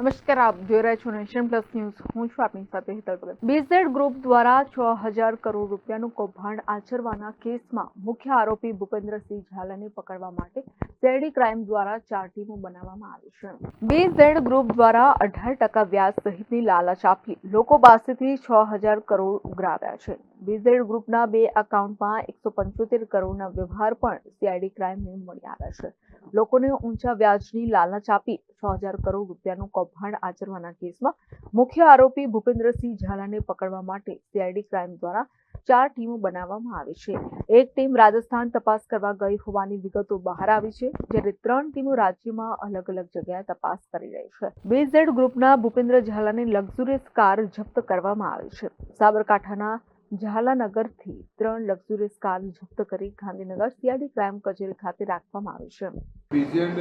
નમસ્કાર, આપ જોઈ રહ્યા છો નેશન પ્લસ ન્યૂઝ. હું છું આપની સાથે હેતલ ભગત. બીઝેડ ગ્રુપ દ્વારા 6,000 કરોડ રૂપિયાનું કૌભાંડ આચરવાના કેસમાં મુખ્ય આરોપી ભૂપેન્દ્રસિંહ ઝાલાને પકડવા માટે સીઆઈડી ક્રાઇમ દ્વારા 4 ટીમો બનાવવામાં આવી છે. બીઝેડ ગ્રુપ દ્વારા 18% વ્યાજ સહિતની લાલચ આપી લોકો પાસેથી 6,000 કરોડ ઉઘરાવ્યા છે. બીઝેડ ગ્રુપના 2 એકાઉન્ટમાં 175 કરોડના વ્યવહાર પણ સીઆઈડી ક્રાઇમને મળી આવ્યા છે. લોકોને ઊંચા વ્યાજની લાલચ આપી 6,000 કરોડ રૂપિયાનું કૌભાંડ આચરવાના કેસમાં મુખ્ય આરોપી ભૂપેન્દ્રસિંહ ઝાલાને પકડવા માટે સીઆઈડી ક્રાઇમ દ્વારા 4 ટીમો બનાવવામાં આવી છે. એક ટીમ રાજસ્થાન તપાસ કરવા ગઈ હોવાની વિગતો બહાર આવી છે, જ્યારે 3 ટીમો રાજ્યમાં અલગ અલગ જગ્યાએ તપાસ કરી રહી છે. બીઝેડ ગ્રુપના ભૂપેન્દ્ર ઝાલાની લક્ઝુરિયસ કાર જપ્ત કરવામાં આવી છે. સાબરકાંઠાના ઝાલાનગરથી 3 લક્ઝુરિયસ કાર જપ્ત કરી ગાંધીનગર સીઆઈડી ક્રાઇમ કચેરી ખાતે રાખવામાં આવી છે. બીઝેડ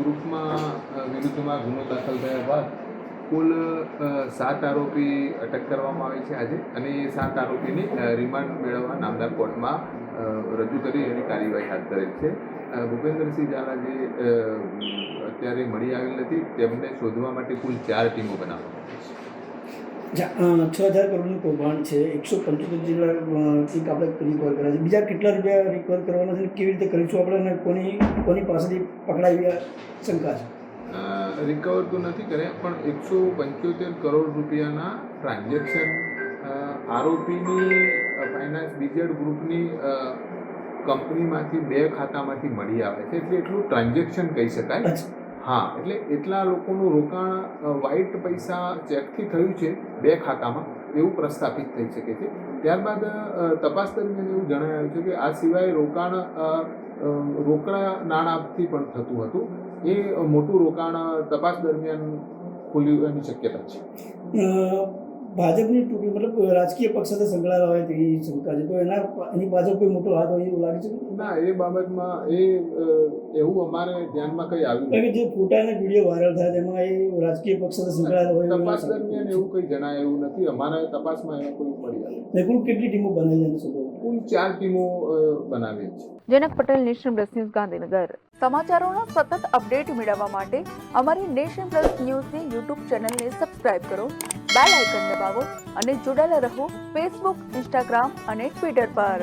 ગ્રુપમાં વિરુદ્ધમાં ગુનો દાખલ થયા બાદ કુલ 7 આરોપી અટક કરવામાં આવી છે આજે, અને એ 7 આરોપીની રિમાન્ડ મેળવવા નામદાર કોર્ટમાં રજૂ કરી એની કાર્યવાહી હાથ ધરેલ છે. ભૂપેન્દ્રસિંહ ઝાલા જે અત્યારે મળી આવેલ નથી, તેમને શોધવા માટે કુલ 4 ટીમો બનાવવામાં આવી છે. 6,000 કરોડનું કૌભાંડ છે, 175 જેટલા આપણે રિકવર કર્યા છે. બીજા કેટલા રૂપિયા રિકવર કરવાના છે, કેવી રીતે કરીશું આપણે, અને કોની પાસેથી પકડાવી શંકા છે? રિકવર તો નથી કર્યા, પણ 175 કરોડ રૂપિયાના ટ્રાન્ઝેક્શન આરોપીની ફાઇનાન્સ બીઝેડ ગ્રુપની કંપનીમાંથી 2 ખાતામાંથી મળી આવે છે, એટલે એટલું ટ્રાન્ઝેક્શન કહી શકાય. હા, એટલે એટલા લોકોનું રોકાણ વ્હાઇટ પૈસા ચેકથી થયું છે 2 ખાતામાં, એવું પ્રસ્થાપિત થઈ શકે છે. ત્યારબાદ તપાસ દરમિયાન એવું જણાવ્યું છે કે આ સિવાય રોકાણ રોકડા નાણાંથી પણ થતું હતું. એ મોટું રોકાણ તપાસ દરમિયાન ખુલ્યું એની શક્યતા છે. ભાજપની ટૂંકી મતલબ રાજકીય પક્ષ સાથે સંકળાયેલા હોય તેવી શંકા છે, તો એની પાછળ કોઈ મોટો હાથ હોય એવું લાગે છે? ના, એ બાબતમાં એવું અમારે ધ્યાનમાં કંઈ આવ્યું નથી. જે ફોટા અને વિડીયો વાયરલ થયા તેમાં એ રાજકીય પક્ષ સાથે સંકળાયેલા હોય તપાસ દરમિયાન એવું કંઈ જણાય એવું નથી. અમારા તપાસમાં એમાં કોઈ મળી આવ્યું. કુલ કેટલી ટીમો બનાવી છે? કુલ 4 ટીમો બનાવી છે. Janak Patel, Nation Plus News, Gandhinagar. સમાચારોનો સતત અપડેટ મેળવવા માટે અમારી નેશન પ્લસ ન્યૂઝની યુટ્યુબ ચેનલને સબસ્ક્રાઇબ કરો, બેલ આઇકન દબાવો અને જોડાયેલા રહો ફેસબુક, ઇન્સ્ટાગ્રામ અને ટ્વિટર પર.